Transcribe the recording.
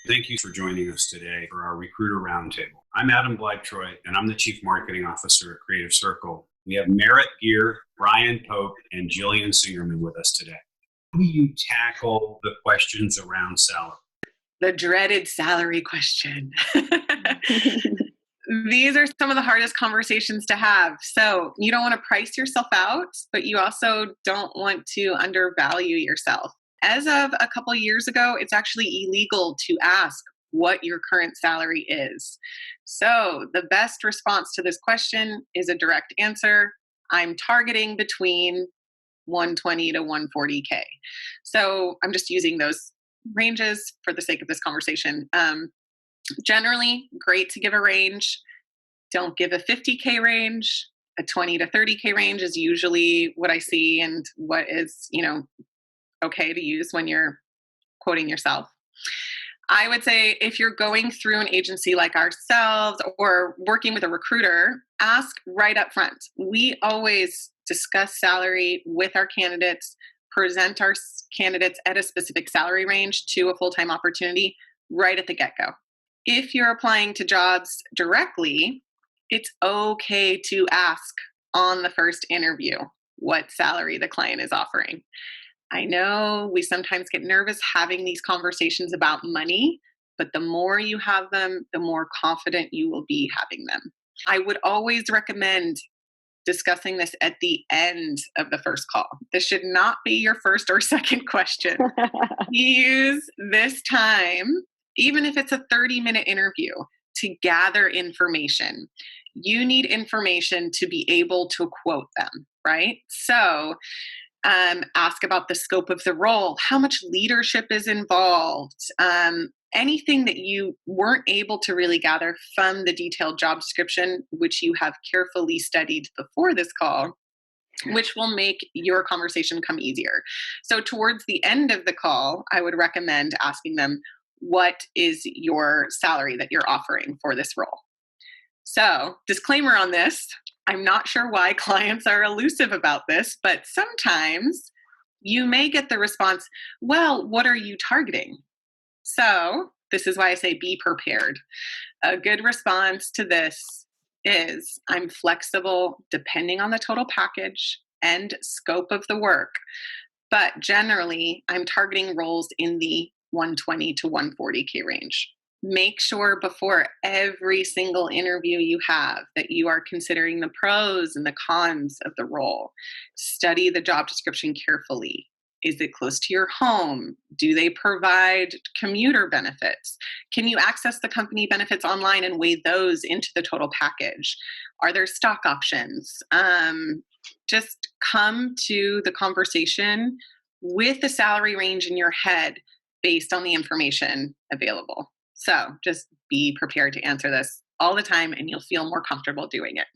Thank you for joining us today for our Recruiter Roundtable. I'm Adam Bleibtreu, and I'm the Chief Marketing Officer at Creative Circle. We have Merritt Gear, Brian Pope, and Jillian Singerman with us today. How do you tackle the questions around salary? The dreaded salary question. These are some of the hardest conversations to have. So you don't want to price yourself out, but you also don't want to undervalue yourself. As of a couple years ago, it's actually illegal to ask what your current salary is. So the best response to this question is a direct answer. I'm targeting between 120 to 140K. So I'm just using those ranges for the sake of this conversation. Generally, great to give a range. Don't give a 50K range. A 20 to 30K range is usually what I see and what is, okay to use when you're quoting yourself. I would say if you're going through an agency like ourselves or working with a recruiter, ask right up front. We always discuss salary with our candidates, present our candidates at a specific salary range to a full-time opportunity right at the get-go. If you're applying to jobs directly, it's okay to ask on the first interview what salary the client is offering. I know we sometimes get nervous having these conversations about money, but the more you have them, the more confident you will be having them. I would always recommend discussing this at the end of the first call. This should not be your first or second question. Use this time, even if it's a 30-minute interview, to gather information. You need information to be able to quote them, right? So ask about the scope of the role, how much leadership is involved, anything that you weren't able to really gather from the detailed job description, which you have carefully studied before this call, which will make your conversation come easier. So towards the end of the call, I would recommend asking them, what is your salary that you're offering for this role? So, disclaimer on this, I'm not sure why clients are elusive about this, but sometimes you may get the response, well, what are you targeting? So, this is why I say be prepared. A good response to this is I'm flexible depending on the total package and scope of the work, but generally I'm targeting roles in the 120 to 140K range. Make sure before every single interview you have that you are considering the pros and the cons of the role. Study the job description carefully. Is it close to your home? Do they provide commuter benefits? Can you access the company benefits online and weigh those into the total package? Are there stock options? Just come to the conversation with the salary range in your head based on the information available. So just be prepared to answer this all the time and you'll feel more comfortable doing it.